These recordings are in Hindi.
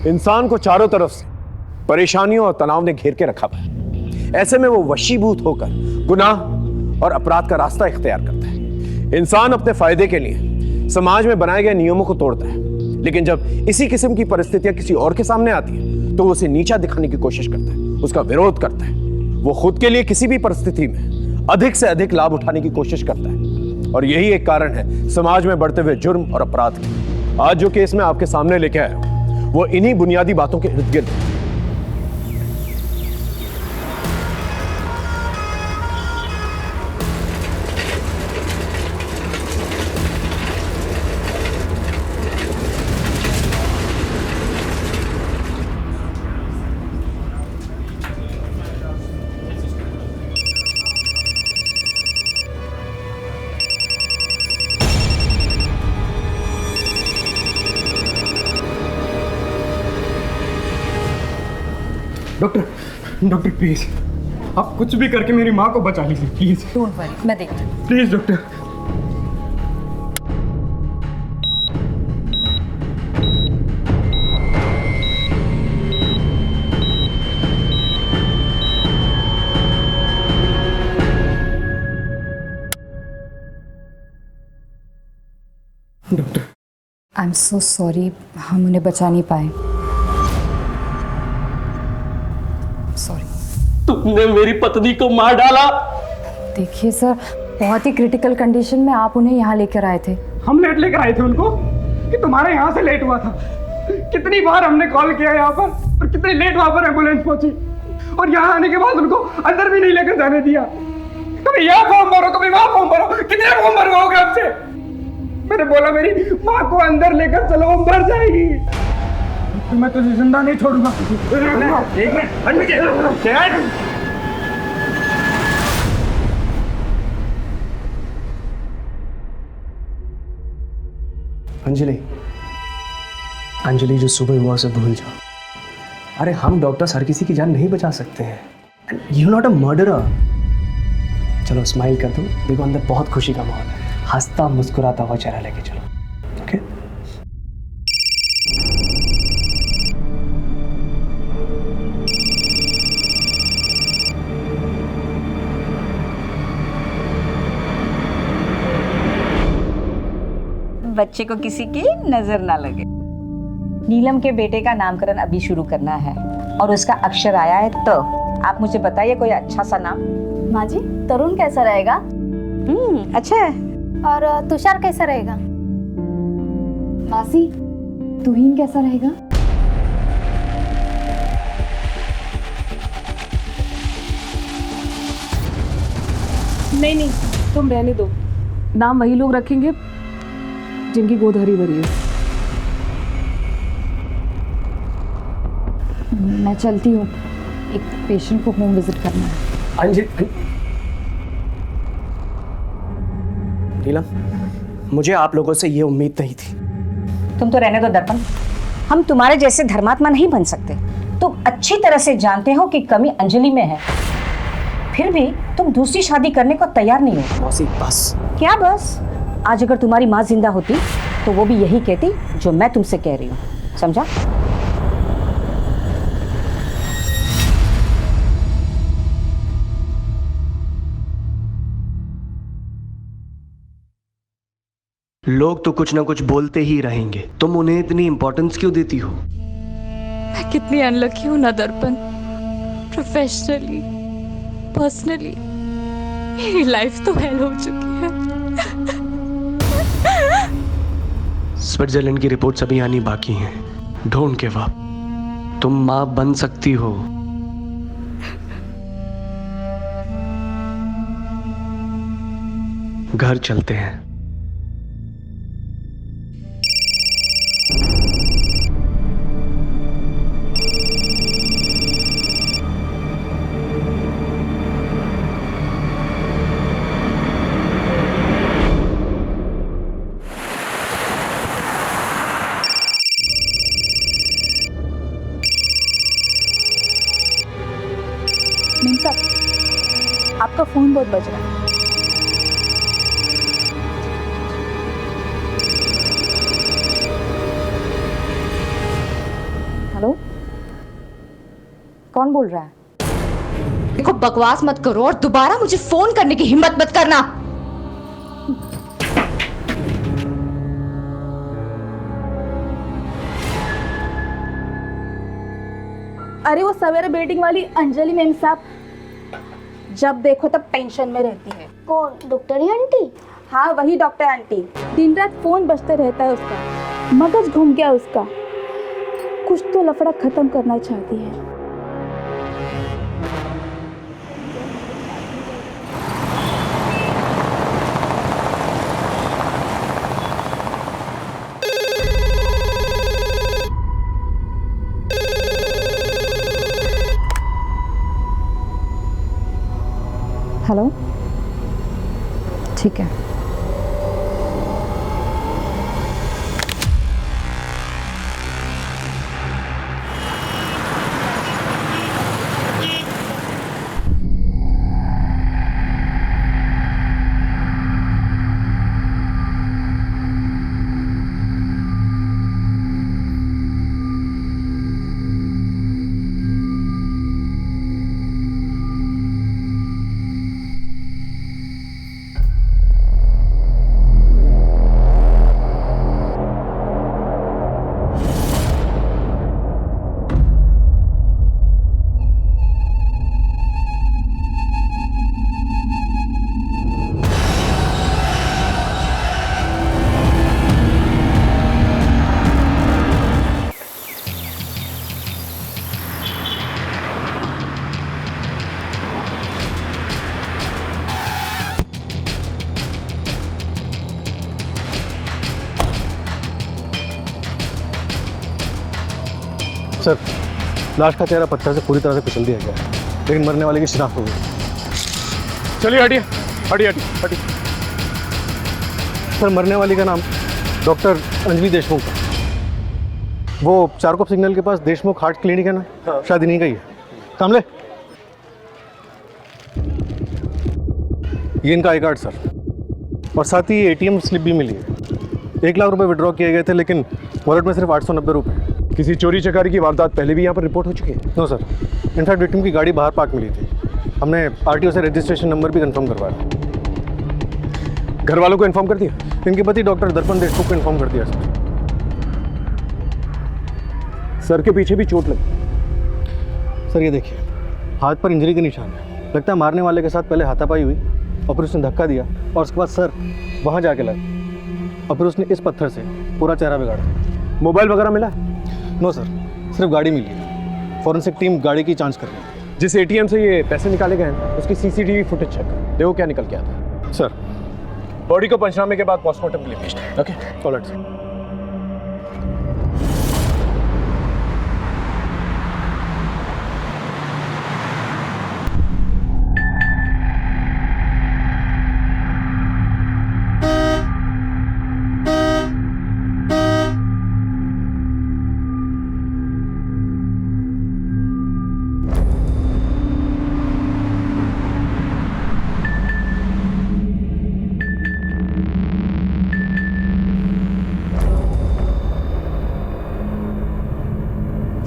इंसान को चारों तरफ से परेशानियों और तनाव ने घेर के रखा हुआ है। ऐसे में वो वशीभूत होकर गुनाह और अपराध का रास्ता इख्तियार करता है। इंसान अपने फायदे के लिए समाज में बनाए गए नियमों को तोड़ता है, लेकिन जब इसी किस्म की परिस्थितियां किसी और के सामने आती हैं तो वो उसे नीचा दिखाने की कोशिश करता है, उसका विरोध करता है। वो खुद के लिए किसी भी परिस्थिति में अधिक से अधिक लाभ उठाने की कोशिश करता है, और यही एक कारण है समाज में बढ़ते हुए जुर्म और अपराध के। आज जो केस मैं आपके सामने लेके आया हूं वो इन्हीं बुनियादी बातों के इर्द गिर्द है। डॉक्टर प्लीज, आप कुछ भी करके मेरी माँ को बचा लीजिए प्लीज। डोंट वरी, मैं देखती हूँ। Please doctor. Doctor I am so sorry, हम उन्हें बचा नहीं पाए। सॉरी। तुमने मेरी पत्नी को मार डाला। देखिए सर, बहुत ही क्रिटिकल कंडीशन में आप उन्हें यहाँ लेकर आए थे। हम लेट लेकर आए थे उनको कि तुम्हारे यहाँ से लेट हुआ था। कितनी बार हमने कॉल किया यहाँ पर, और कितनी लेट वहाँ पर एम्बुलेंस पहुंची, और यहाँ आने के बाद उनको अंदर भी नहीं लेकर जाने दिया। कभी यहाँ फॉर्म भरो, कभी वहाँ फॉर्म भरो, कितने फॉर्म भरवाओगे आपसे? मैंने बोला मेरी माँ को अंदर लेकर चलो, वो मर जाएगी। तो मैं तुझे जिंदा नहीं छोड़ूंगा। एक मिनट, अंजलि, अंजलि जो सुबह हुआ उसे भूल जाओ। अरे हम डॉक्टर्स हर किसी की जान नहीं बचा सकते हैं। You not a murderer. चलो स्माइल कर दो, देखो अंदर बहुत खुशी का माहौल है। हंसता मुस्कुराता हुआ चेहरा लेके चलो, ओके? बच्चे को किसी की नजर ना लगे। नीलम के बेटे का नामकरण अभी शुरू करना है और उसका अक्षर आया है, तो आप मुझे बताइए कोई अच्छा सा नाम। माँ जी, तरुण कैसा रहेगा? अच्छा है। और तुषार कैसा रहेगा? मासी, तुहीन कैसा रहेगा? नहीं, तुम रहने दो। नाम वही लोग रखेंगे जिनकी गोद हरी भरी है। मैं चलती हूँ, एक पेशेंट को होम विजिट करना है। अंजलि, नीलम, मुझे आप लोगों से ये उम्मीद नहीं थी। तुम तो रहने दो दर्पण, हम तुम्हारे जैसे धर्मात्मा नहीं बन सकते। तुम अच्छी तरह से जानते हो कि कमी अंजलि में है, फिर भी तुम दूसरी शादी करने को तैयार नहीं हो। मौसी बस। क्या बस? आज अगर तुम्हारी माँ जिंदा होती तो वो भी यही कहती जो मैं तुमसे कह रही हूँ, समझा? लोग तो कुछ ना कुछ बोलते ही रहेंगे, तुम उन्हें इतनी इंपॉर्टेंस क्यों देती हो? मैं कितनी अनलकी हूँ ना दर्पण। प्रोफेशनली, पर्सनली मेरी लाइफ तो हेल हो चुकी है। स्विट्जरलैंड की रिपोर्ट्स अभी आनी बाकी हैं। डोंट गिव अप, तुम माँ बन सकती हो। घर चलते हैं। मीम साहब, आपका फोन बहुत बज रहा है। कौन बोल रहा है? देखो, बकवास मत करो और दोबारा मुझे फोन करने की हिम्मत मत करना। अरे वो सवेरे बेटिंग वाली अंजलि मैम साहब, जब देखो तब टेंशन में रहती है। कौन? Doctor aunty? हाँ वही डॉक्टर आंटी, दिन रात फोन बजते रहता है उसका, मगज घूम गया उसका। कुछ तो लफड़ा खत्म करना चाहती है। हेलो, ठीक है। सर, लाश का चेहरा पत्थर से पूरी तरह से कुचल दिया गया है, लेकिन मरने वाले की शिनाख्त हो गई। चलिए हटिए हटिए हटिए हटिए। सर, मरने वाली का नाम डॉक्टर अंजलि देशमुख है। वो चारकोप सिग्नल के पास देशमुख हार्ट क्लिनिक है ना, शायद इन्हीं का ही है। कामले, ये इनका आई कार्ड सर, और साथ ही एटीएम स्लिप भी मिली है। 1 लाख रुपए विड्रॉ किए गए थे, लेकिन वॉलेट में सिर्फ 890 रुपए। किसी चोरी चकारी की वारदात पहले भी यहाँ पर रिपोर्ट हो चुकी है? नो सर, इनफैक्ट विक्टिम की गाड़ी बाहर पार्क मिली थी। हमने आरटीओ से रजिस्ट्रेशन नंबर भी कंफर्म करवाया। घर वालों को इन्फॉर्म कर दिया? इनके पति डॉक्टर दर्पण देशमुख को इन्फॉर्म कर दिया सर। सर के पीछे भी चोट लगी। सर ये देखिए, हाथ पर इंजरी के निशान है। लगता है मारने वाले के साथ पहले हाथापाई हुई और फिर उसने धक्का दिया और उसके बाद सर वहाँ जाके लगा और फिर उसने इस पत्थर से पूरा चेहरा बिगाड़ दिया। मोबाइल वगैरह मिला? नो सर, सिर्फ गाड़ी मिली है। फॉरेंसिक टीम गाड़ी की जांच कर रही है। जिस एटीएम से ये पैसे निकाले गए हैं उसकी सीसीटीवी फुटेज चेक करो, देखो क्या निकल के आता है। सर, बॉडी को पंचनामे के बाद पोस्टमार्टम के लिए भेजना है। Okay, alright sir.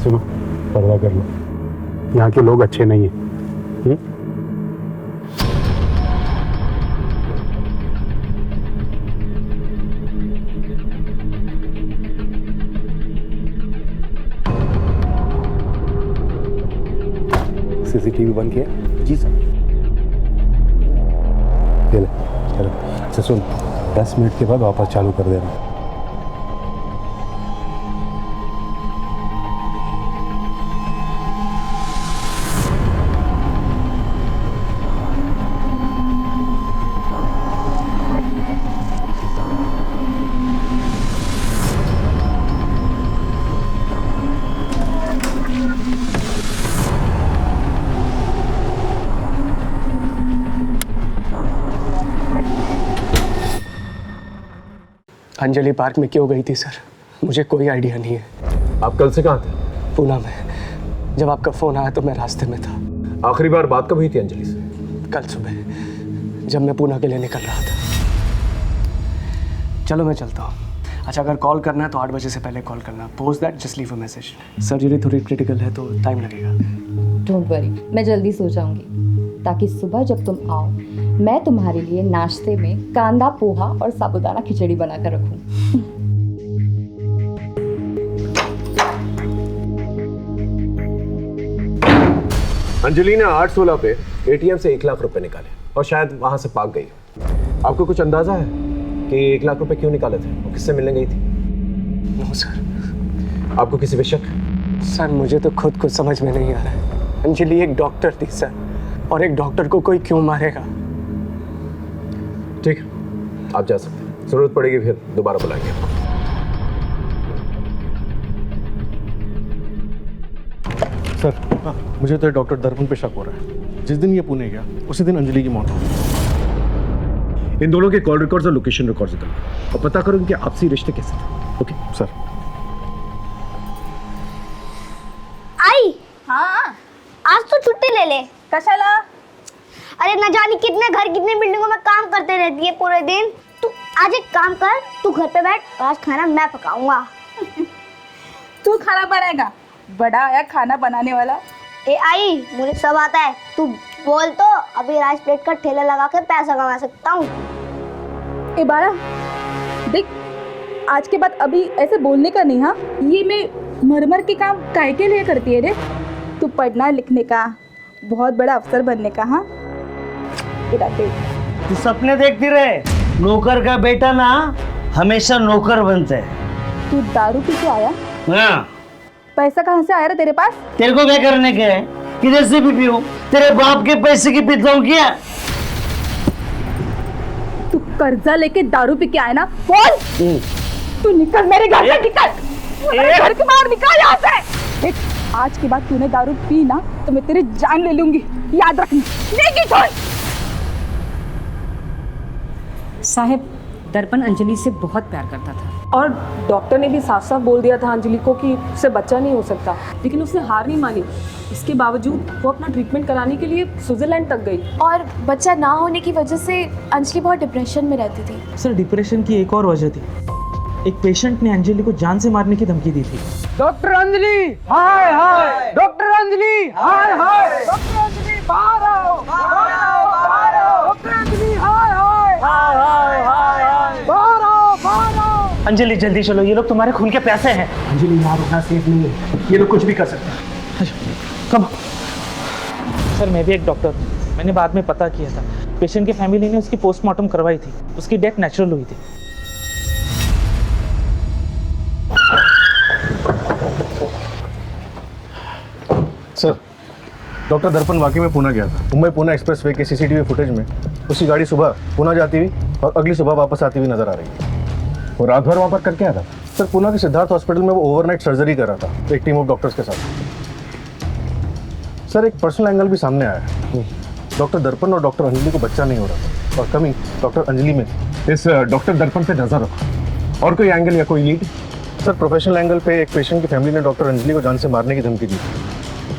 सुनो, पर्दा कर लो, यहाँ के लोग अच्छे नहीं हैं। सीसीटीवी बंद किया? जी सर। ये ले, चलो। अच्छा सुन, 10 मिनट के बाद वापस चालू कर देना। अंजलि पार्क में क्यों गई थी सर, मुझे कोई आइडिया नहीं है। आप कल से कहाँ थे? पूना में। जब आपका फ़ोन आया तो मैं रास्ते में था। आखिरी बार बात कब हुई थी अंजलि से? कल सुबह, जब मैं पूना के लिए निकल रहा था। चलो मैं चलता हूँ, अच्छा, अगर कॉल करना है तो 8 बजे से पहले कॉल करना। Post that just leave a message. Surgery थोड़ी क्रिटिकल है तो टाइम लगेगा। डोंट वरी, मैं जल्दी सो जाऊंगी ताकि सुबह जब तुम आओ मैं तुम्हारे लिए नाश्ते में कांदा पोहा और साबूदाना खिचड़ी बनाकर रखूं। अंजलि ने 8/16 पे एटीएम से 1 लाख रुपए निकाले और शायद वहां से भाग गई। आपको कुछ अंदाजा है कि 1 लाख रुपए क्यों निकाले थे और किससे मिलने गई थी? No sir. आपको किसी पे शक? सर मुझे तो खुद कुछ समझ में नहीं आ रहा है। अंजलि एक डॉक्टर थी सर, और एक डॉक्टर को कोई क्यों मारेगा? ठीक है, आप जा सकते हैं। जरूरत पड़ेगी फिर दोबारा बुलाएंगे आपको। सर मुझे तो डॉक्टर दर्पण पे शक हो रहा है। जिस दिन ये पुणे गया उसी दिन अंजलि की मौत हो गई। इन दोनों के कॉल रिकॉर्ड्स और लोकेशन रिकॉर्ड्स निकालो और पता करो इनके आपसी रिश्ते कैसे थे। Okay sir. आई हाँ, आज तो छुट्टी ले ले। कशाला? अरे न जाने कितने घर कितने बिल्डिंगों में काम करते रहती है पूरे दिन। तू आज एक काम कर, तू घर पे बैठ, आज खाना मैं पकाऊंगा। तू खाना बनाएगा? बड़ा आया खाना बनाने वाला। ए आई, मुझे सब आता है, तू बोल तो अभी राइस प्लेट का ठेला लगा के पैसा कमा सकता हूँ। ए बारा देख, आज के बाद अभी ऐसे बोलने का नहीं। हाँ, ये मैं मरमर के काम काहे के लिए करती है रे? तू पढ़ना लिखने का, बहुत बड़ा अफसर बनने का। हाँ तू सपने देखती रहे। नौकर का बेटा ना हमेशा नौकर बनता है। तू दारू पी के आया? हाँ। पैसा कहाँ से आया रे तेरे पास? तेरे को क्या करने के है? किधर से भी पीऊं? तेरे बाप के पैसे की पीता हूँ क्या? तू कर्जा लेके दारू पी के आया ना? बोल। तू निकल मेरे घर से, निकल मेरे घर के बाहर, निकल यहाँ से। देख, आज के बाद तूने दारू पी ना तो मैं तेरी जान ले लूंगी, याद रखना। नहीं छोड़। साहब, दर्पण अंजलि से बहुत प्यार करता था और डॉक्टर ने भी साफ साफ बोल दिया था अंजलि को कि उससे बच्चा नहीं हो सकता, लेकिन उसने हार नहीं मानी। इसके बावजूद वो अपना ट्रीटमेंट कराने के लिए स्विट्जरलैंड तक गई। और बच्चा ना होने की वजह से अंजलि बहुत डिप्रेशन में रहती थी। सर, डिप्रेशन की एक और वजह थी। एक पेशेंट ने अंजलि को जान से मारने की धमकी दी थी। डॉक्टर अंजलि, हाय हाय। डॉक्टर अंजलि, हाय हाय। डॉक्टर अंजलि, बाहर आओ, बाहर आओ, बाहर आओ। डॉक्टर अंजलि, हाय हाय, हाय हाय, हाय हाय। बाहर आओ, बाहर आओ। अंजलि जल्दी चलो, ये लोग तुम्हारे खून के प्यासे हैं। अंजलि यहाँ रुकना सेफ नहीं है, ये लोग कुछ भी कर सकते हैं। कम। सर, मैं भी एक डॉक्टर हूँ। मैंने बाद में पता किया था, पेशेंट की फैमिली ने उसकी पोस्टमार्टम करवाई थी। उसकी डेथ नेचुरल हुई थी। सर, डॉक्टर दर्पण वाकई में पुणे गया था। मुंबई पुणे एक्सप्रेसवे के सीसीटीवी फुटेज में उसकी गाड़ी सुबह पुणे जाती हुई और अगली सुबह वापस आती हुई नजर आ रही है। वो रात भर वहां पर करके आया था? सर, पुणे के सिद्धार्थ हॉस्पिटल में वो ओवरनाइट सर्जरी कर रहा था एक टीम ऑफ डॉक्टर्स के साथ। सर, एक पर्सनल एंगल भी सामने आया है। डॉक्टर दर्पण और डॉक्टर अंजलि को बच्चा नहीं हो रहा था और कमी डॉक्टर अंजलि में थी। इस डॉक्टर दर्पण पे नजर रखो। और कोई एंगल या कोई लीड? सर, प्रोफेशनल एंगल पे एक पेशेंट की फैमिली ने डॉक्टर अंजलि को जान से मारने की धमकी दी थी।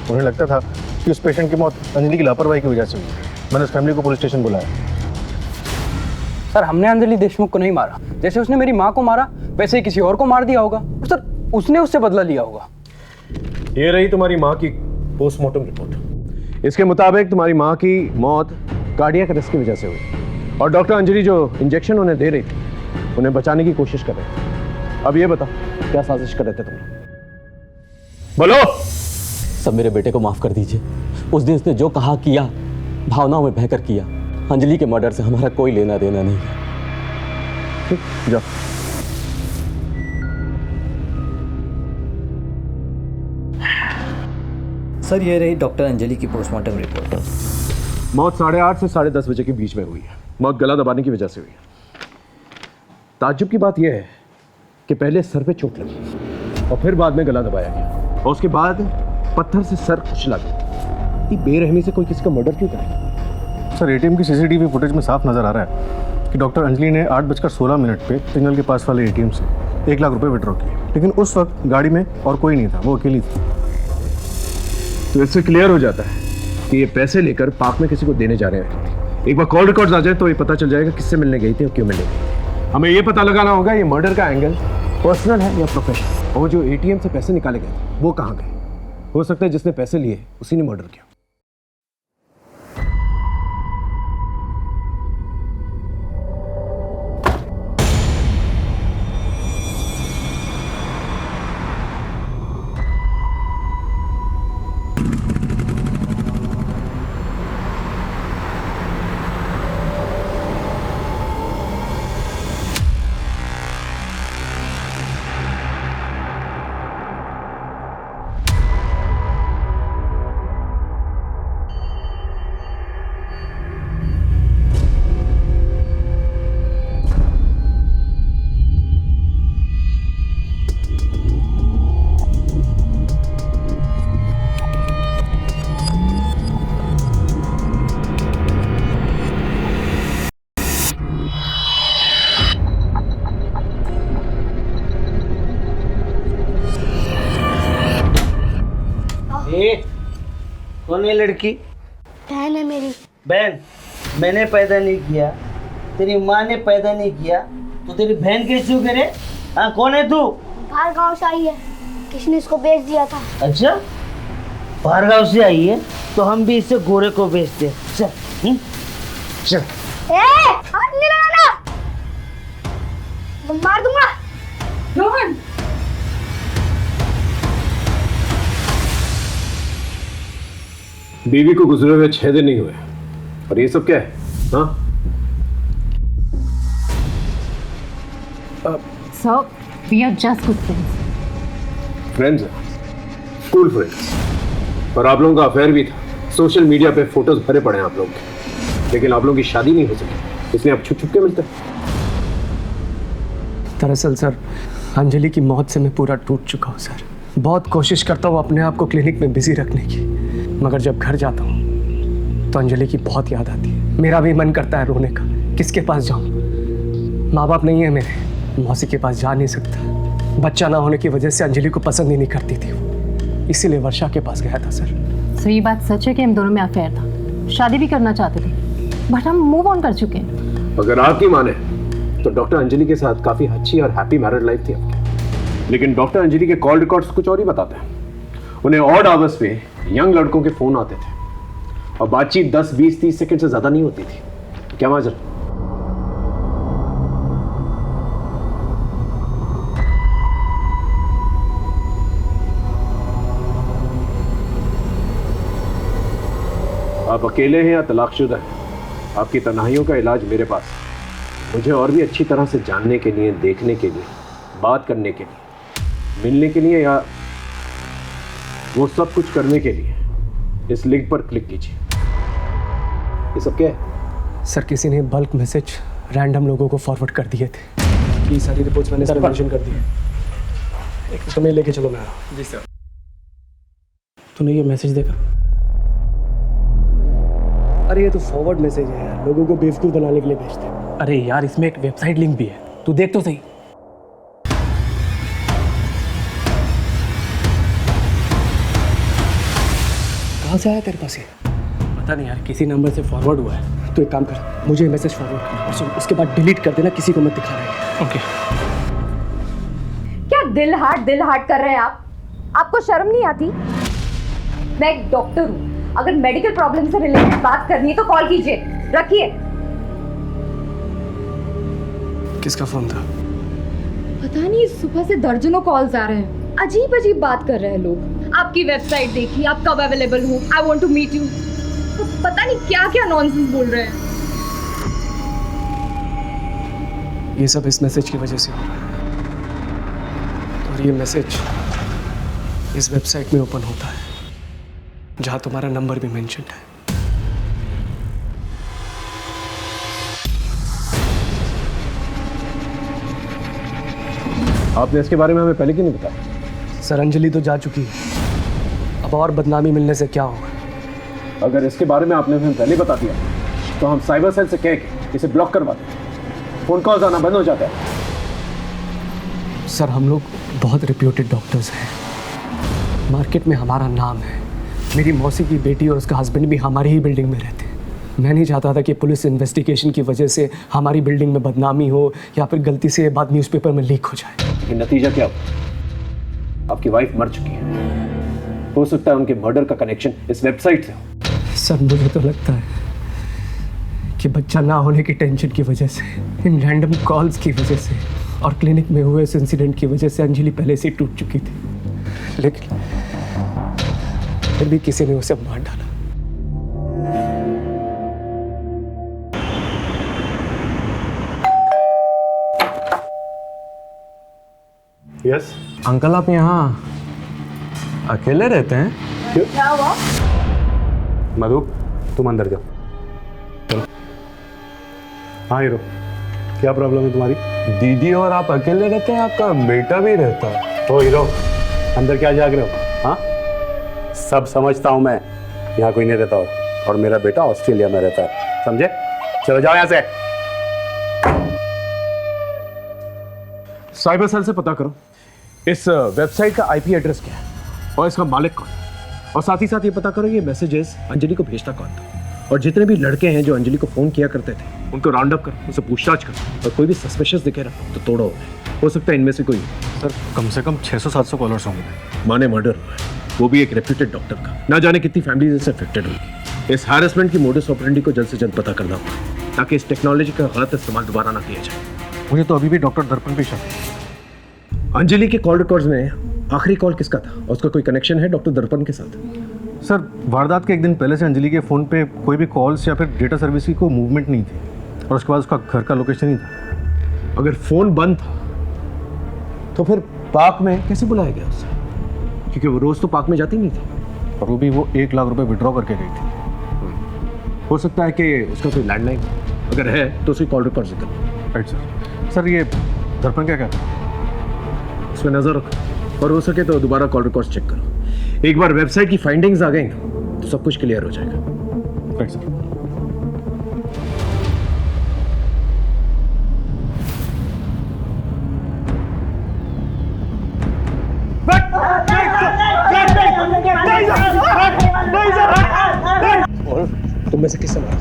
उन्हें लगता था कि उस पेशेंट की मौत अंजलि की लापरवाही की वजह से हुई। मैंने उस फैमिली को पुलिस स्टेशन बुलाया। सर, हमने अंजलि देशमुख को नहीं मारा। जैसे उसने मेरी माँ को मारा वैसे ही किसी और को मार दिया होगा। सर, उसने उससे बदला लिया होगा। ये रही तुम्हारी माँ की पोस्टमार्टम रिपोर्ट। इसके मुताबिक तुम्हारी माँ की मौत कार्डियक अरेस्ट की वजह से हुई और डॉक्टर अंजलि जो इंजेक्शन उन्हें दे रही थी उन्हें बचाने की कोशिश कर रहे थे। अब ये बताओ, क्या साजिश कर रहे थे तुम? बोलो। सब मेरे बेटे को माफ कर दीजिए। उस दिन उसने जो कहा किया, भावनाओं में बहकर किया। अंजलि के मर्डर से हमारा कोई लेना देना नहीं है। ठीक, जाओ। सर, ये रही डॉक्टर अंजलि की पोस्टमार्टम रिपोर्ट। मौत 8:30 से 10:30 बजे के बीच में हुई है। मौत गला दबाने की वजह से हुई है। ताज्जुब की बात यह है कि पहले सर पे चोट लगी और फिर बाद में गला दबाया गया और उसके बाद पत्थर से सर कुचला गया। इतनी बेरहमी से कोई किसी का मर्डर क्यों करेगा? सर, एटीएम की सीसीटीवी फुटेज में साफ नजर आ रहा है कि डॉक्टर अंजलि ने 8:16 पे सिग्नल के पास वाले एटीएम से 1 लाख रुपए विड्रॉ किए, लेकिन उस वक्त गाड़ी में और कोई नहीं था, वो अकेली थी। तो इससे क्लियर हो जाता है कि ये पैसे लेकर पार्क में किसी को देने जा रहे हैं। एक बार कॉल रिकॉर्ड्स आ जाए तो ये पता चल जाएगा किससे मिलने गई थी और क्यों मिलने गई थी। हमें ये पता लगाना होगा ये मर्डर का एंगल पर्सनल है या प्रोफेशनल, और जो एटीएम से पैसे निकाले गए थे वो कहाँ गए। हो सकता है जिसने पैसे लिए उसी ने मर्डर किया। कौन है लड़की? बहन है मेरी। बहन? मैंने पैदा नहीं किया, तेरी माँ ने पैदा नहीं किया, तो तेरी बहन कैसे हो करे? हाँ, कौन है तू? बाहर गांव से आई है, किसने इसको बेच दिया था। अच्छा, बाहर गाँव से आई है, तो हम भी इसे गोरे को बेचते। चल चल। हाथ नहीं लगाना, मैं मार दूंगा। रोहन, बीवी को गुजरे हुए 6 दिन नहीं हुए और ये सब क्या है? हाँ sir, we are just good friends, school friends, और आप लोगों का अफेयर भी था। सोशल मीडिया पे फोटोज भरे पड़े हैं आप लोग के, लेकिन आप लोगों की शादी नहीं हो सकी, इसलिए आप छुप छुप के मिलते हैं। दरअसल सर, अंजलि की मौत से मैं पूरा टूट चुका हूँ सर। बहुत कोशिश करता हूँ अपने आप को क्लिनिक में बिजी रखने की, मगर जब घर जाता हूँ तो अंजलि की बहुत याद आती है। मेरा भी मन करता है रोने का, किसके पास जाऊँ? माँ बाप नहीं है मेरे, मौसी के पास जा नहीं सकता। बच्चा ना होने की वजह से अंजलि को पसंद ही नहीं करती थी वो, इसीलिए वर्षा के पास गया था सर। सो ये बात सच है कि हम दोनों में अफेयर था, शादी भी करना चाहते थे, बट हम मूव ऑन कर चुके हैं। अगर आपकी माने तो डॉक्टर अंजलि के साथ काफी अच्छी और हैप्पी मैरिड लाइफ थी आपकी, लेकिन डॉक्टर अंजलि के कॉल रिकॉर्ड्स कुछ और ही बताते हैं। उन्हें ऑड आवर्स पे यंग लड़कों के फोन आते थे और बातचीत 10, 20, 30 सेकंड से ज्यादा नहीं होती थी। क्या माजरा? आप अकेले हैं या तलाकशुदा हैं? आपकी तन्हाइयों का इलाज मेरे पास है। मुझे और भी अच्छी तरह से जानने के लिए, देखने के लिए, बात करने के लिए, मिलने के लिए, या वो सब कुछ करने के लिए इस लिंक पर क्लिक कीजिए। ये सब क्या है? सर, किसी ने बल्क मैसेज रैंडम लोगों को फॉरवर्ड कर दिए थे। ये सारी रिपोर्ट्स मैंने सर मेंशन कर दी है। एक तुम्हें लेके चलो, मैं आ रहा हूँ। जी सर। तूने ये मैसेज देखा? अरे ये तो फॉरवर्ड मैसेज है यार, लोगों को बेवकूफ़ बनाने के लिए भेजते हैं। अरे यार, इसमें एक वेबसाइट लिंक भी है, तू देख तो सही। कहाँ से आया तेरे पास ये? पता नहीं यार, किसी नंबर से फॉरवर्ड हुआ है। तो एक काम कर, मुझे मैसेज फॉरवर्ड कर और सुन, उसके बाद डिलीट कर देना, किसी को मत दिखा रहा है। ओके। क्या दिल हार्ट कर रहे हैं आप? आपको शर्म नहीं आती? मैं एक डॉक्टर हूँ, अगर मेडिकल प्रॉब्लम से रिलेटेड बात करनी है तो कॉल कीजिए, रखिए। किसका फोन था? पता नहीं, सुबह से दर्जनों कॉल्स आ रहे हैं, अजीब अजीब बात कर रहे हैं लोग। आपकी वेबसाइट देखी, आप कब अवेलेबल हो, I want to meet you, तो पता नहीं क्या क्या नॉनसेंस बोल रहे हैं। ये सब इस मैसेज की वजह से हो रहा है, और ये मैसेज इस वेबसाइट में ओपन होता है जहां तुम्हारा नंबर भी मेंशन्ड है। आपने इसके बारे में हमें पहले क्यों नहीं बताया? सर, अंजलि तो जा चुकी है, अब और बदनामी मिलने से क्या होगा? अगर इसके बारे में आपने हमें पहले बता दिया तो हम साइबर सेल से कह के इसे ब्लॉक करवा दें, फोन कॉल्स आना बंद हो जाता है। सर, हम लोग बहुत रिप्यूटेड डॉक्टर्स हैं, मार्केट में हमारा नाम है। मेरी मौसी की बेटी और उसका हस्बैंड भी हमारी ही बिल्डिंग में रहते हैं। मैं नहीं चाहता था कि पुलिस इन्वेस्टिगेशन की वजह से हमारी बिल्डिंग में बदनामी हो या फिर गलती से ये बात न्यूज़पेपर में लीक हो जाए। ये नतीजा क्या हुआ? आपकी वाइफ मर चुकी है। हो सकता है उनके मर्डर का कनेक्शन इस वेबसाइट से हो। सर मुझे तो लगता है कि बच्चा ना होने की टेंशन की वजह से, इन रैंडम कॉल्स की वजह से और क्लिनिक में हुए इस इंसिडेंट की वजह से अंजलि पहले से ही टूट चुकी थी, लेकिन फिर भी किसी ने उसे मार डाला। यस अंकल आप यहाँ अकेले रहते हैं? क्या हुआ? मधु तुम अंदर जाओ। चलो। हाँ हीरो, क्या प्रॉब्लम है तुम्हारी? दीदी और आप अकेले रहते हैं, आपका बेटा भी रहता है। ओ हीरो, अंदर क्या जाग रहे हो? हाँ, सब समझता हूँ मैं। यहाँ कोई नहीं रहता और मेरा बेटा ऑस्ट्रेलिया में रहता है, समझे? चलो जाओ यहाँ से। साइबर सेल से पता करो इस वेबसाइट का आईपी एड्रेस क्या है और इसका मालिक कौन, और साथ ही साथ ये पता करो ये मैसेजेस अंजलि को भेजता कौन था, और जितने भी लड़के हैं जो अंजलि को फोन किया करते थे उनको राउंड अप करो, उनसे पूछताछ करो, और कोई भी सस्पिशियस दिखे ना तो तोड़ो। हो सकता है इनमें से कोई। सर कम से कम 600-700 कॉलर्स होंगे। माने मर्डर हुआ है, वो भी एक रेप्यूटेड डॉक्टर का। ना जाने कितनी फैमिलीज इससे अफेक्टेड होगी। इस हैरेसमेंट की मोडस ऑपरेंडी को जल्द से जल्द पता करना होगा ताकि इस टेक्नोलॉजी का गलत इस्तेमाल दोबारा ना किया जाए। मुझे तो अभी भी डॉक्टर दर्पण पे शक है। अंजलि के कॉल रिकॉर्ड्स में आखिरी कॉल किसका था और उसका कोई कनेक्शन है डॉक्टर दर्पण के साथ? सर वारदात के एक दिन पहले से अंजलि के फ़ोन पे कोई भी कॉल्स या फिर डेटा सर्विस की कोई मूवमेंट नहीं थी, और उसके बाद उसका घर का लोकेशन ही था। अगर फ़ोन बंद था तो फिर पार्क में कैसे बुलाया गया उसे? क्योंकि वो रोज़ तो पार्क में जाती नहीं थी। और वो भी वो 1 लाख रुपए विड्रॉ करके गई थी। हो सकता है कि उसका कोई लैंडलाइन, अगर है तो उसकी कॉल रिकॉर्ड जिक्र। Right sir. सर ये दर्पण क्या कहता है? इस पर नज़र रखो और हो सके तो दोबारा कॉल रिकॉर्ड्स चेक करो। एक बार वेबसाइट की फाइंडिंग्स आ गई ना तो सब कुछ क्लियर हो जाएगा। Right sir. तुम में से किससे मारा?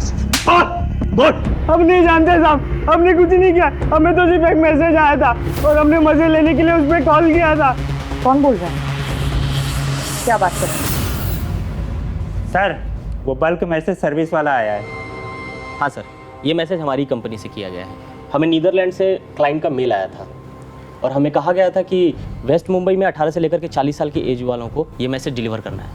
हम नहीं जानते साहब, हमने कुछ नहीं किया। हमें तो सिर्फ एक मैसेज आया था और हमने मजे लेने के लिए उस पर कॉल किया था। कौन बोल रहा है? क्या बात कर रहे हैं? सर वो बल्क मैसेज सर्विस वाला आया है। हाँ सर, ये मैसेज हमारी कंपनी से किया गया है। हमें नीदरलैंड से क्लाइंट का मेल आया था और हमें कहा गया था कि वेस्ट मुंबई में 18 से लेकर के 40 साल की एज वालों को ये मैसेज डिलीवर करना है।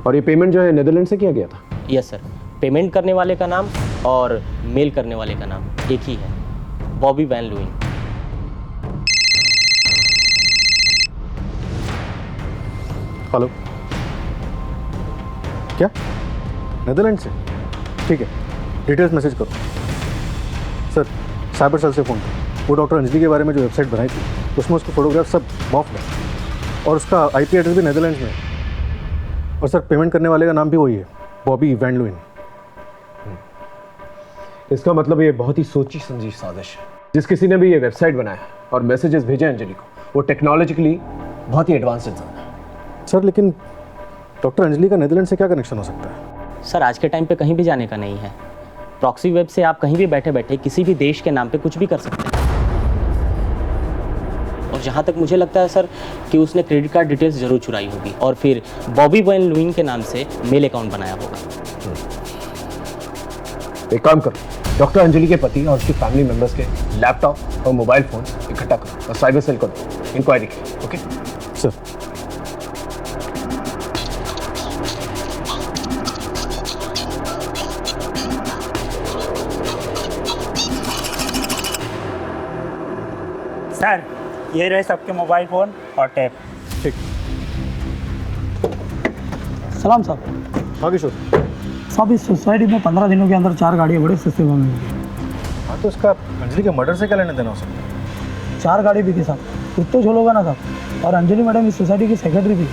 और ये पेमेंट जो है नीदरलैंड से किया गया था? यस सर, पेमेंट करने वाले का नाम और मेल करने वाले का नाम एक ही है, बॉबी वैन लुइन। हेलो, क्या नीदरलैंड से? ठीक है, डिटेल्स मैसेज करो। सर साइबर सेल से फ़ोन करो। वो डॉक्टर अंजलि के बारे में जो वेबसाइट बनाई थी उसमें उसको फोटोग्राफ सब मॉफ है और उसका आईपी एड्रेस भी नीदरलैंड में है। और सर पेमेंट करने वाले का नाम भी वही है, बॉबी वैन लुइन। इसका मतलब ये बहुत ही सोची समझी साजिश है। जिस किसी ने भी ये वेबसाइट बनाया और मैसेजेस भेजे अंजलि को, वो टेक्नोलॉजिकली बहुत ही एडवांस इंसान है। सर लेकिन डॉक्टर अंजलि का नीदरलैंड से क्या कनेक्शन हो सकता है? सर आज के टाइम पे कहीं भी जाने का नहीं है। प्रॉक्सी वेब से आप कहीं भी बैठे बैठे किसी भी देश के नाम पे कुछ भी कर सकते हैं। और जहाँ तक मुझे लगता है सर कि उसने क्रेडिट कार्ड डिटेल्स जरूर चुराई होगी और फिर बॉबी वैन लुइन के नाम से मेल अकाउंट बनाया होगा। एक काम करो, डॉक्टर अंजलि के पति और उसकी फैमिली मेंबर्स के लैपटॉप और मोबाइल फोन इकट्ठा करो और साइबर सेल को दो इंक्वायरी की। Okay sir. सर ये रहे सबके मोबाइल फ़ोन और टैब। ठीक। सलाम साहब। हाँ किशोर। साहब इस सोसाइटी में 15 दिनों के अंदर 4 गाड़ियाँ बड़े सस्ते में मिली। हाँ तो उसका अंजलि के मर्डर से क्या लेने देना हो सकता है? 4 गाड़ी भी थी साहब, कुछ तो झोल होगा ना साहब। और अंजलि मैडम इस सोसाइटी की सेक्रेटरी थी।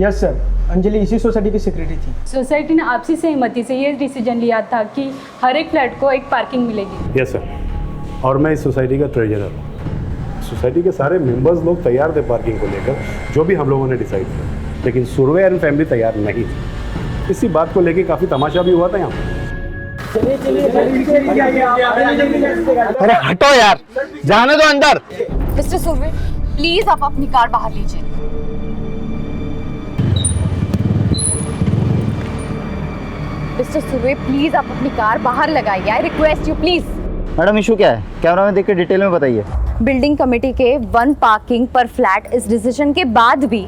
यस सर, अंजलि इसी सोसाइटी की सेक्रेटरी थी। सोसाइटी ने आपसी सहमति से ये डिसीजन लिया था कि हर एक फ्लैट को एक पार्किंग मिलेगी। यस सर, और मैं इस सोसाइटी का ट्रेजरर हूँ। सोसाइटी के सारे मेंबर्स लोग तैयार थे पार्किंग को लेकर, जो भी हम लोगों ने डिसाइड किया, लेकिन सुरवे एंड फैमिली तैयार नहीं थी। इसी बात को लेके काफी तमाशा भी हुआ था यहाँ पे। अरे हटो यार, जाने दो अंदर। मिस्टर सुरवे, प्लीज आप अपनी कार बाहर लीजिए। मिस्टर सुरवे, प्लीज आप अपनी कार बाहर लगाइए। I request you please. Madam issue क्या है? कैमरा में देख के डिटेल में बताइए। बिल्डिंग कमेटी के 1 पार्किंग पर फ्लैट इस डिसीजन के बाद भी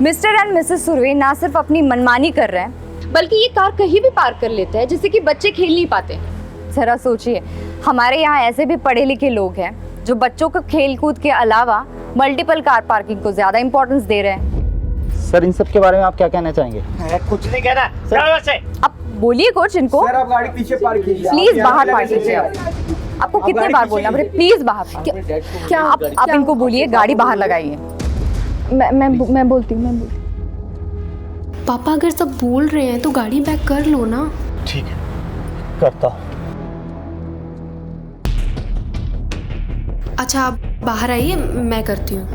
मिस्टर एंड मिसेस सुरवे ना सिर्फ अपनी मनमानी कर रहे हैं, बल्कि ये कार कहीं भी पार्क कर लेते हैं जिससे कि बच्चे खेल नहीं पाते। जरा सोचिए, हमारे यहाँ ऐसे भी पढ़े लिखे लोग हैं जो बच्चों को खेल कूद के अलावा मल्टीपल कार पार्किंग को ज्यादा इंपॉर्टेंस दे रहे हैं। सर इन सब के बारे में आप क्या कहना चाहेंगे? कुछ नहीं कहना सर। अब बोलिए कुछ इनको। सर आप गाड़ी पीछे पार्क कीजिए। प्लीज बाहर पार्क कीजिए। आपको कितने बार बोलना पड़े, प्लीज बाहर। क्या आप इनको बोलिए गाड़ी बाहर लगाइए। मैं बोलती हूँ। पापा अगर सब बोल रहे हैं तो गाड़ी बैक कर लो ना। ठीक है, करता हूँ। अच्छा आप बाहर आइए, मैं करती हूँ।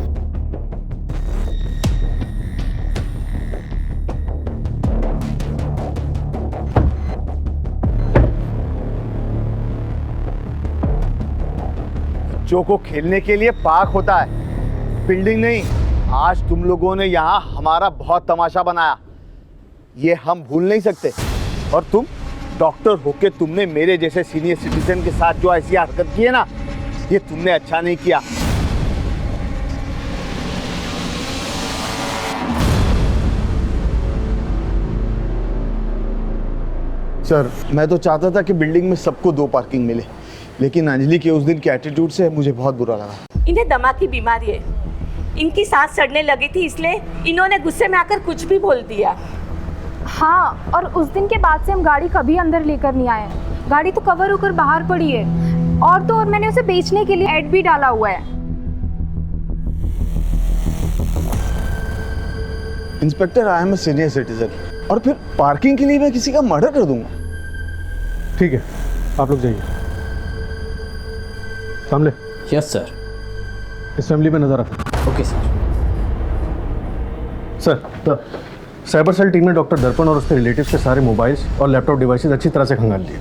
बच्चों को खेलने के लिए पार्क होता है, बिल्डिंग नहीं। आज तुम लोगों ने यहाँ हमारा बहुत तमाशा बनाया, ये हम भूल नहीं सकते। और तुम डॉक्टर होके तुमने मेरे जैसे सीनियर सिटीजन के साथ जो ऐसी हरकत की है ना, ये तुमने अच्छा नहीं किया। सर मैं तो चाहता था कि बिल्डिंग में सबको 2 पार्किंग मिले, लेकिन अंजलि के उस दिन के एटीट्यूड से मुझे बहुत बुरा लगा। इन्हें दमा की बीमारी है, इनकी सांस चढ़ने लगी थी, इसलिए इन्होंने गुस्से में आकर कुछ भी बोल दिया। हाँ, और उस दिन के बाद से हम गाड़ी कभी अंदर लेकर नहीं आए। गाड़ी तो कवर होकर बाहर पड़ी है, और तो और मैंने उसे बेचने के लिए ऐड भी डाला हुआ है। Inspector I am a senior citizen, और फिर पार्किंग के लिए मैं किसी का मर्डर कर दूंगा? ठीक है, आप लोग जाइए। सामने। Yes sir. इस फैमिली पे नजर रखें। Okay sir. Sir, cyber cell team ने डॉक्टर दर्पण और उसके रिलेटिव्स के सारे मोबाइल्स और लैपटॉप डिवाइसेस अच्छी तरह से खंगाल लिए,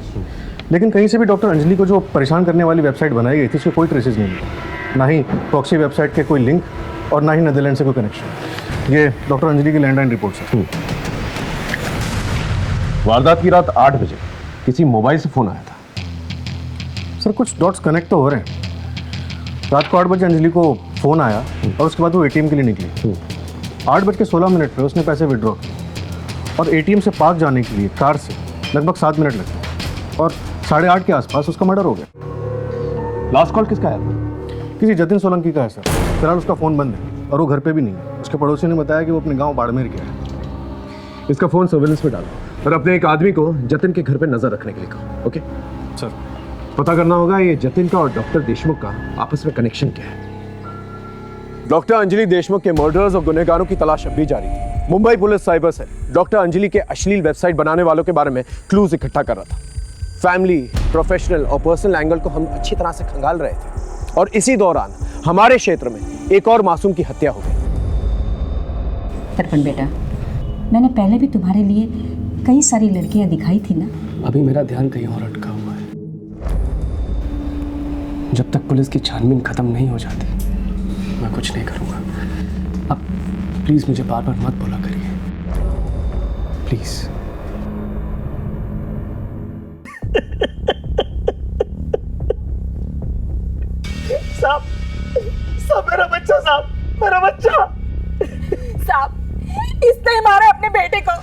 लेकिन कहीं से भी डॉक्टर अंजलि को जो परेशान करने वाली वेबसाइट बनाई गई थी उसके कोई ट्रेसेस नहीं मिले, ना ही प्रॉक्सी वेबसाइट के कोई लिंक और ना ही नेदरलैंड से कोई कनेक्शन। ये डॉक्टर अंजलि की लैंडलाइन रिपोर्ट है। वारदात की रात 8 बजे किसी मोबाइल से फोन आया था। सर कुछ डॉट्स कनेक्ट तो हो रहे हैं। रात को 8 बजे अंजलि को फ़ोन आया और उसके बाद वो एटीएम के लिए निकली। 8:16 पे उसने पैसे विड्रॉ किए और एटीएम से पार्क जाने के लिए कार से लगभग 7 मिनट लगे और 8:30 के आसपास उसका मर्डर हो गया। लास्ट कॉल किसका आया था? किसी जतिन सोलंकी का है सर। फिलहाल उसका फ़ोन बंद है और वो घर पे भी नहीं है। उसके पड़ोसी ने बताया कि वो अपने गाँव बाड़मेर गया है। इसका फ़ोन सर्वेलेंस में डालो और अपने एक आदमी को जतिन के घर पे नजर रखने के लिए कहो। Okay sir. पता करना होगा ये जतिन का और डॉक्टर देशमुख का आपस में कनेक्शन क्या है। डॉक्टर अंजलि देशमुख के मर्डरर्स और गुनहगारों की तलाश अब भी जारी थी। Mumbai police cyber cell doctor Anjali के अश्लील वेबसाइट बनाने वालों के बारे में क्लूज इकट्ठा कर रहा था। फैमिली, प्रोफेशनल और पर्सनल एंगल को हम अच्छी तरह से खंगाल रहे थे और इसी दौरान हमारे क्षेत्र में एक और मासूम की हत्या हो गई। दर्पण बेटा, मैंने पहले भी तुम्हारे लिए कई सारी लड़कियां दिखाई थी ना। अभी मेरा ध्यान कहीं और अटका हुआ है। जब तक पुलिस की छानबीन खत्म नहीं हो जाती मैं कुछ नहीं करूंगा। अब प्लीज मुझे बार बार मत बोला करिए, प्लीज। साहब मेरा बच्चा, साहब मेरा बच्चा। साहब इसने मारा अपने बेटे को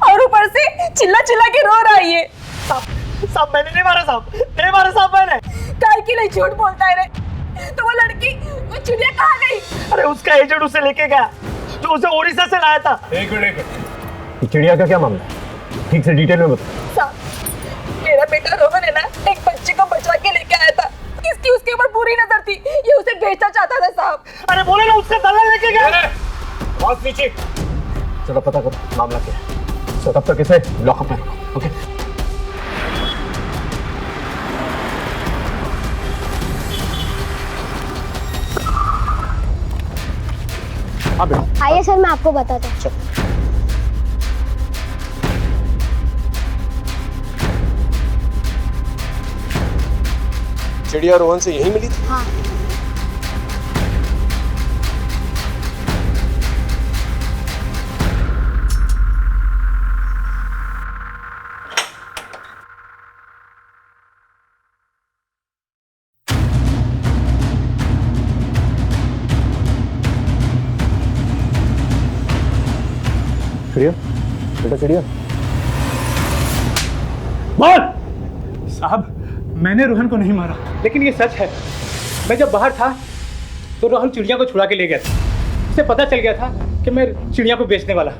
और ऊपर से चिल्ला चिल्ला के रो रहा है ये। साहब मैंने नहीं मारा, साहब मैंने। काय के लिए झूठ बोलता है रे? तो वो लड़की, वो चिड़िया कहाँ गई? अरे उसका एजेंट उसे लेके गया जो उसे ओडिशा से लाया था। एक मिनट, चिड़िया का क्या मामला है? ठीक से डिटेल में बताओ। साहब मेरा बेटा रोहन है ना, एक बच्चे को बचा के लेके आया था। इसकी उसके ऊपर पूरी नजर थी, ये उसे बेचना चाहता था साहब। अरे बोले ना उसका दलाल लेके गया। बहुत नीचे। चलो पता करो मामला क्या है। तो तब तक इसे लॉकअप में रखो। ओके। आइए सर, मैं आपको बताता हूँ। चिड़िया रोहन से यहीं मिली थी? हाँ। चिड़िया, बेटा चिड़िया। बोल। साहब, मैंने रोहन को नहीं मारा, लेकिन ये सच है। मैं जब बाहर था तो रोहन चिड़िया को छुड़ा के ले गया था। उसे पता चल गया था कि मैं चिड़िया को बेचने वाला।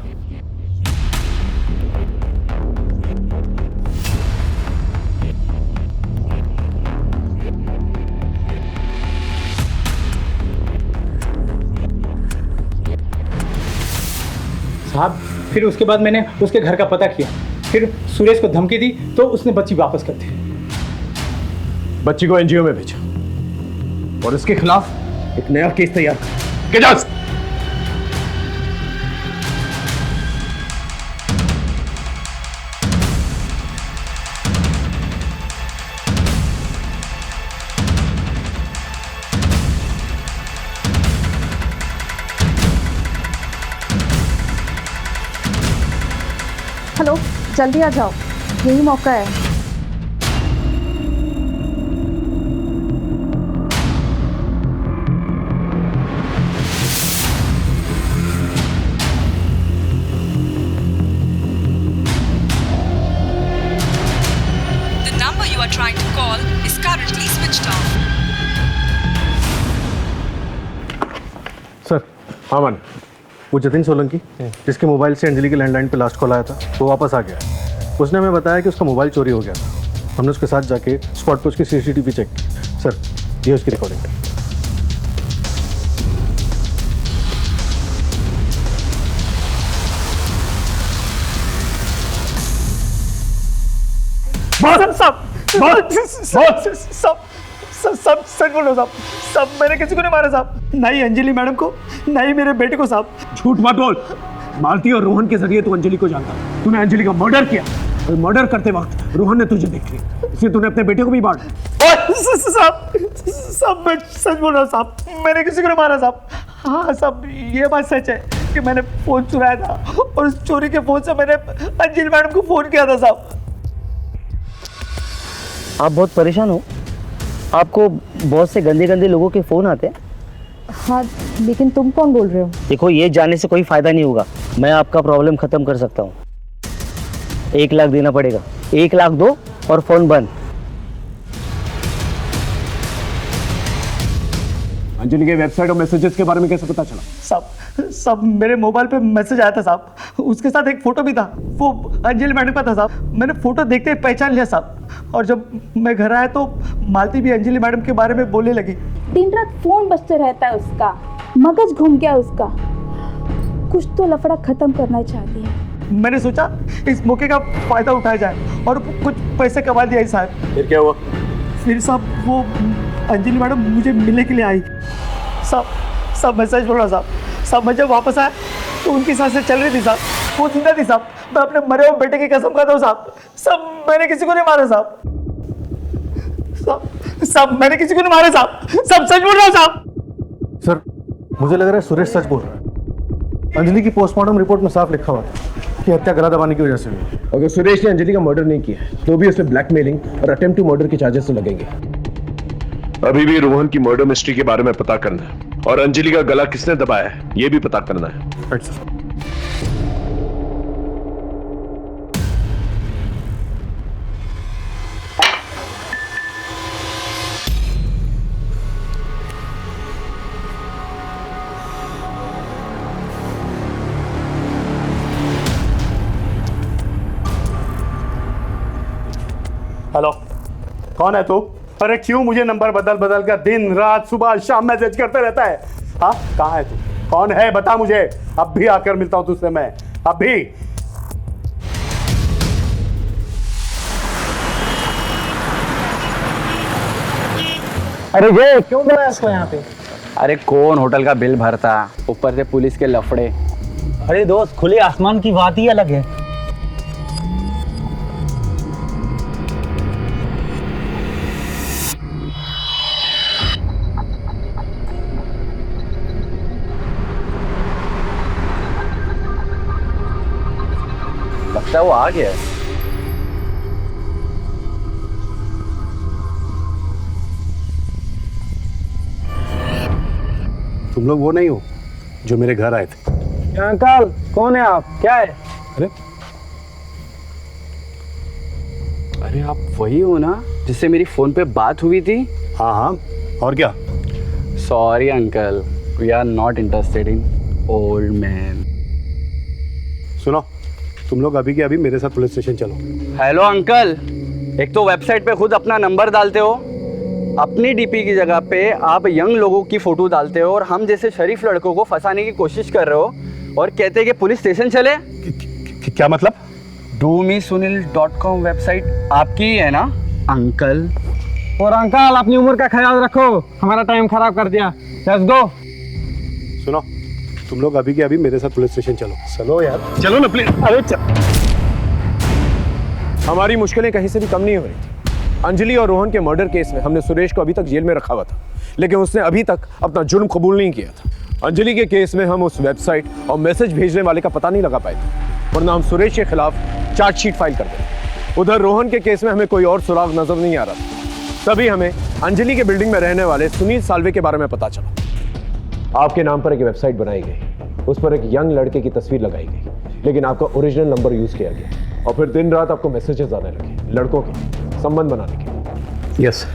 साहब, फिर उसके बाद मैंने उसके घर का पता किया, फिर सुरेश को धमकी दी तो उसने बच्ची वापस कर दी। बच्ची को एनजीओ में भेजा और इसके खिलाफ एक नया केस तैयार कर। Get out! हेलो, जल्दी आ जाओ, यही मौका है। The number you are trying to call is currently switched off. Sir. हाँ मन। वो जतिन सोलंकी जिसके मोबाइल से अंजलि के लैंडलाइन पे लास्ट कॉल आया था, वो वापस आ गया है। उसने हमें बताया कि उसका मोबाइल चोरी हो गया था। हमने उसके साथ जाके स्पॉट पे उसकी सीसीटीवी चेक की। सर, ये उसकी रिकॉर्डिंग है। सब सच बोलो साहब। सब मैंने किसी को नहीं मारा साहब, ना ही अंजलि मैडम को, ना ही मेरे बेटे को साहब। झूठ मत बोल। मालती और रोहन के जरिए तू अंजलि को जानता। तूने अंजलि का मर्डर किया और मर्डर करते वक्त रोहन ने तुझे देख लिया, इसलिए तूने अपने बेटे को भी मार दिया। साहब मैं सच बोल रहा हूँ साहब, मैंने किसी को नहीं मारा साहब। हाँ साहब, ये बात सच है कि मैंने फोन चुराया था और उस चोरी के फोन से मैंने अंजलि मैडम को फोन किया था साहब। आप बहुत परेशान हो? आपको बहुत से गंदे गंदे लोगों के फ़ोन आते हैं? हाँ, लेकिन तुम कौन बोल रहे हो? देखो, ये जानने से कोई फ़ायदा नहीं होगा। मैं आपका प्रॉब्लम ख़त्म कर सकता हूँ। 1 लाख देना पड़ेगा। 1 लाख दो और फ़ोन बंद। अंजलि के वेबसाइट और मैसेजेस के बारे में कैसे पता चला? साहब मेरे मोबाइल पे मैसेज आया था साहब, उसके साथ एक फ़ोटो भी था, वो अंजलि मैडम का था साहब। मैंने फ़ोटो देखते ही पहचान लिया साहब, और जब मैं घर आया तो मालती भी अंजलि मैडम के बारे में बोलने लगी। दिन रात फोन बजते रहता है उसका, मगज घूम गया उसका। कुछ तो लफड़ा खत्म करना चाहती है। मैंने सोचा इस मौके का फ़ायदा उठाया जाए और कुछ पैसे कमा दिया साहब। फिर क्या हुआ? फिर साहब वो अंजलि मैडम मुझे मिलने के लिए आई साहब। मैं सच बोल रहा साहब, मैं जब वापस आया तो उनकी सांसें चल रही थी साहब, वो जिंदा थी साहब। मैं अपने मरे हुए बेटे की कसम खाता हूँ साहब, मैंने किसी को नहीं मारा साहब। मैंने किसी को नहीं मारा साहब, सच बोल रहा हूँ साहब। सर, मुझे लग रहा है सुरेश सच बोल रहा है। अंजलि की पोस्टमार्टम रिपोर्ट में साफ लिखा हुआ था कि हत्या गला दबाने की वजह से हुई। अगर सुरेश ने अंजलि का मर्डर नहीं किया तो भी उसे ब्लैकमेलिंग और अटेम्प्ट टू मर्डर के चार्जेस तो लगेंगे। अभी भी रोहन की मर्डर मिस्ट्री के बारे में पता करना है और अंजलि का गला किसने दबाया है यह भी पता करना है। Right sir. हेलो, कौन है तू? अरे क्यों मुझे नंबर बदल बदल कर दिन रात सुबह शाम मैसेज करते रहता है? हाँ, कहाँ है तू? कौन है बता मुझे, अब भी आकर मिलता हूँ तुझसे मैं, अभी। अरे ये क्यों बुलाया इसको यहाँ पे? अरे कौन होटल का बिल भरता, ऊपर से पुलिस के लफड़े। अरे दोस्त, खुले आसमान की बात ही अलग है। लगता है वो आ गया है। तुम लोग वो नहीं हो जो मेरे घर आए थे? अंकल कौन है आप, क्या है? अरे आप वही हो ना जिससे मेरी फोन पे बात हुई थी? हाँ हाँ, और क्या? Sorry uncle, we are not interested in old man. सुनो, तुम लोग अभी के अभी मेरे साथ पुलिस स्टेशन चलो। हेलो अंकल, एक तो वेबसाइट पे खुद अपना नंबर डालते हो, अपनी डीपी की जगह पे आप यंग लोगों की फोटो डालते हो और हम जैसे शरीफ लड़कों को फंसाने की कोशिश कर रहे हो और कहते हैं कि पुलिस स्टेशन चले। क्या मतलब? domesunil.com वेबसाइट आपकी ही है ना अंकल? और अंकल अपनी उम्र का ख्याल रखो, हमारा टाइम खराब कर दिया। Let's go. सुनो, तुम लोग अभी के अभी मेरे साथ पुलिस स्टेशन चलो। चलो यार, चलो ना प्लीज। अरे हमारी मुश्किलें कहीं से भी कम नहीं हो रही थी। अंजलि और रोहन के मर्डर केस में हमने सुरेश को अभी तक जेल में रखा हुआ था, लेकिन उसने अभी तक अपना जुर्म कबूल नहीं किया था। अंजलि के केस में हम उस वेबसाइट और मैसेज भेजने वाले का पता नहीं लगा पाए थे, वरना हम सुरेश के खिलाफ चार्जशीट फाइल कर देते। उधर रोहन के केस में हमें कोई और सुराग नजर नहीं आ रहा था। तभी हमें अंजलि के बिल्डिंग में रहने वाले सुनील साल्वे के बारे में पता चला। आपके नाम पर एक वेबसाइट बनाई गई, उस पर एक यंग लड़के की तस्वीर लगाई गई, लेकिन आपका ओरिजिनल नंबर यूज किया गया और फिर दिन रात आपको मैसेजेस आने लगे लड़कों के संबंध बनाने के। यस,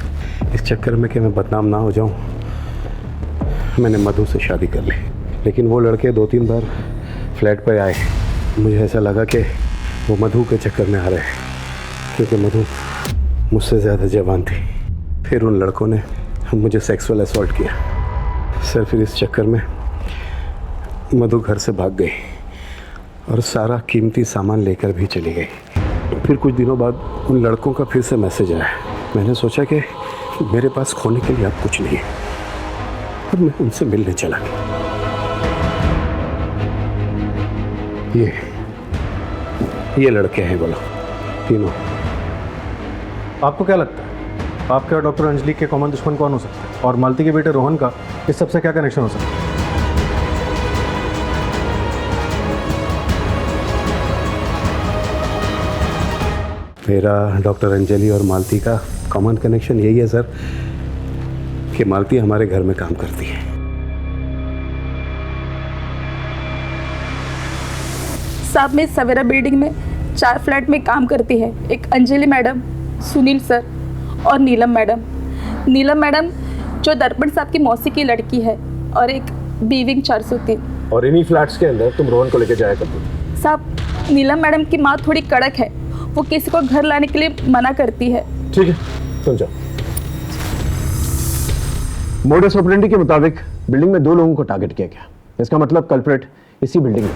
इस चक्कर में कि मैं बदनाम ना हो जाऊं, मैंने मधु से शादी कर ली। लेकिन वो लड़के 2-3 बार फ्लैट पर आए, मुझे ऐसा लगा कि वो मधु के चक्कर में आ रहे हैं, क्योंकि मधु मुझसे ज़्यादा जवान थी। फिर उन लड़कों ने मुझे सेक्सुअल असॉल्ट किया। सर फिर इस चक्कर में मधु घर से भाग गई और सारा कीमती सामान लेकर भी चली गई। फिर कुछ दिनों बाद उन लड़कों का फिर से मैसेज आया। मैंने सोचा कि मेरे पास खोने के लिए अब कुछ नहीं है, और मैं उनसे मिलने चला गया। ये लड़के हैं, बोलो तीनों। आपको क्या लगता है, आपके और डॉक्टर अंजलि के कॉमन दुश्मन कौन हो सकता है? और मालती के बेटे रोहन का इस सबसे क्या कनेक्शन हो सकता है? मेरा डॉक्टर अंजलि और मालती का कॉमन कनेक्शन यही है सर, कि मालती हमारे घर में काम करती है। साहब मैं सवेरा बिल्डिंग में 4 फ्लैट में काम करती है। एक अंजलि मैडम, सुनील सर और नीलम मैडम। नीलम मैडम जो दर्पण साहब की मौसी की लड़की है, और एक बीविंग 403। और इन्हीं फ्लैट्स के अंदर तुम रोहन को लेके जाया करते? साहब नीलम मैडम की माँ थोड़ी कड़क है, वो किसी को घर लाने के लिए मना करती है। ठीक है, सुन जाओ। मोडस ऑपरेंडी के मुताबिक बिल्डिंग में 2 लोगों को टारगेट किया गया। इसका मतलब कल्प्रेट इसी बिल्डिंग में।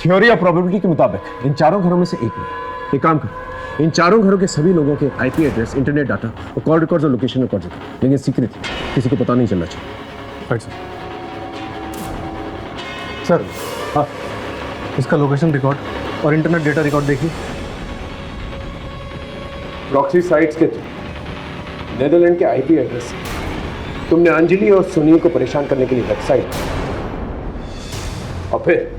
थ्योरी और प्रोबेबिलिटी के मुताबिक इन 4 घरों में से एक में। एक काम करो, इन 4 घरों के सभी लोगों के आईपी एड्रेस, इंटरनेट डाटा और कॉल रिकॉर्ड्स और लोकेशन रिकॉर्ड्स, लेकिन सीक्रेट, किसी को पता नहीं चलना चाहिए। Right sir. हाँ, इसका लोकेशन रिकॉर्ड और इंटरनेट डेटा रिकॉर्ड देखिए। प्रॉक्सी साइट्स के नेदरलैंड के आईपी एड्रेस तुमने अंजलि और सुनील को परेशान करने के लिए वेबसाइट, और फिर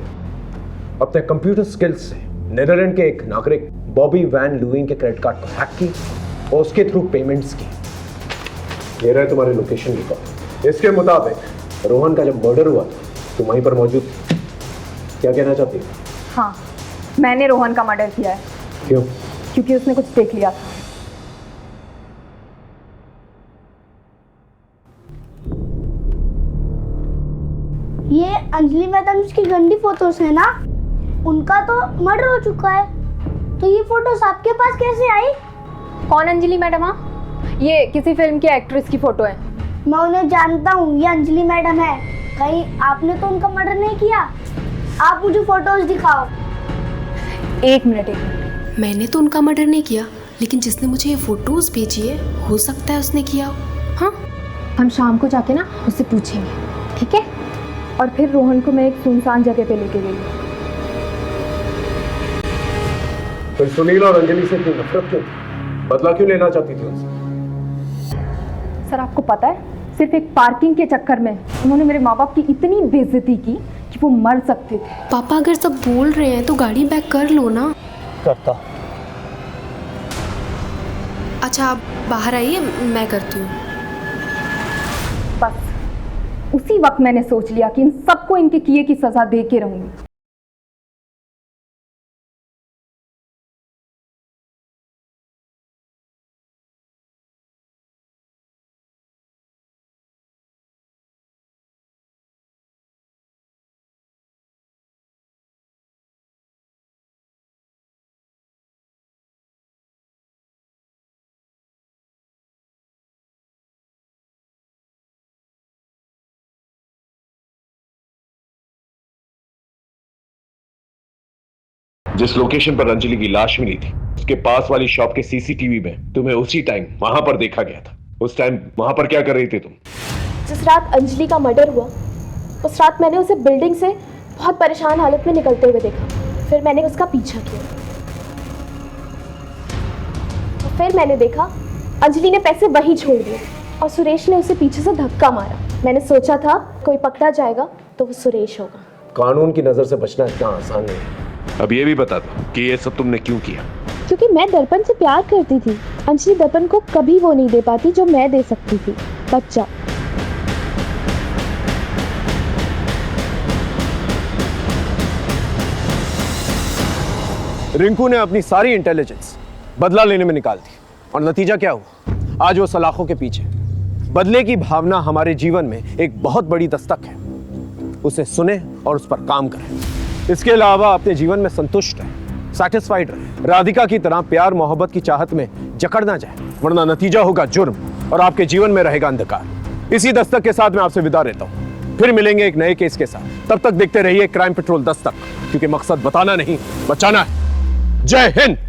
अपने कंप्यूटर स्किल्स से नेदरलैंड के एक नागरिक बॉबी वैन लुइंग के क्रेडिट कार्ड को हैक की और उसके थ्रू पेमेंट्स की। ये रहे तुम्हारे लोकेशन रिकॉर्ड। इसके मुताबिक रोहन का जब मर्डर हुआ था तुम वहीं पर मौजूद थी। क्या कहना चाहती हो? हाँ, मैंने रोहन का मर्डर किया है। क्यों? क्योंकि उसने कुछ देख लिया था। ये अंजलि मैडम की गंदी फोटोज है ना, उनका तो मर्डर हो चुका है, तो ये फोटोज आपके पास कैसे आई? कौन अंजलि मैडम? हाँ, ये किसी फिल्म की एक्ट्रेस की फोटो है। मैं उन्हें जानता हूँ, ये अंजलि मैडम है। कहीं आपने तो उनका मर्डर नहीं किया? आप मुझे फोटोज दिखाओ। एक मिनट। मैंने तो उनका मर्डर नहीं किया, लेकिन जिसने मुझे ये फोटोज भेजी है हो सकता है उसने किया हो। हाँ, हम शाम को जाके ना उससे पूछेंगे, ठीक है? और फिर रोहन को मैं एक सुनसान जगह पे लेके गई। फिर सुनील और अंजलि से इतनी नफरत क्यों? बदला क्यों लेना चाहती थी उनसे? सर आपको पता है, सिर्फ एक पार्किंग के चक्कर में उन्होंने मेरे माँ बाप की इतनी बेइज्जती की कि कि वो मर सकते थे। पापा अगर सब बोल रहे हैं तो गाड़ी बैक कर लो ना। करता। अच्छा आप बाहर आइए, मैं करती हूँ। बस उसी वक्त मैंने सोच लिया कि इन सबको इनके किए की सजा दे के रहूंगी। जिस लोकेशन पर अंजलि की लाश मिली थी उसके पास वाली शॉप के सीसीटीवी में तुम्हें उसी टाइम वहां पर देखा गया था। उस टाइम वहां पर क्या कर रही थी तुम? जिस रात अंजलि का मर्डर हुआ उस रात मैंने उसे बिल्डिंग से बहुत परेशान हालत में निकलते हुए देखा। फिर मैंने उसका पीछा किया। फिर मैंने देखा अंजलि ने पैसे वहीं छोड़ दिए और सुरेश ने उसे पीछे से धक्का मारा। मैंने सोचा था कोई पकड़ा जाएगा तो वो सुरेश होगा। कानून की नजर से बचना इतना आसान नहीं है। अब ये भी बता दो कि ये सब तुमने क्यों किया? क्योंकि मैं दर्पण से प्यार करती थी। अंजलि दर्पण को कभी वो नहीं दे पाती जो मैं दे सकती थी। बच्चा। रिंकू ने अपनी सारी इंटेलिजेंस बदला लेने में निकाल दी और नतीजा क्या हुआ? आज वो सलाखों के पीछे। बदले की भावना हमारे जीवन में एक बहुत बड़ी दस्तक है। उसे सुने और उस पर काम करें। इसके अलावा अपने जीवन में संतुष्ट रहे, सैटिस्फाइड रहे। राधिका की तरह प्यार मोहब्बत की चाहत में जकड़ ना जाए, वरना नतीजा होगा जुर्म और आपके जीवन में रहेगा अंधकार। इसी दस्तक के साथ मैं आपसे विदा लेता हूं। फिर मिलेंगे एक नए केस के साथ। तब तक देखते रहिए क्राइम पेट्रोल दस्तक, क्योंकि मकसद बताना नहीं बचाना है। जय हिंद।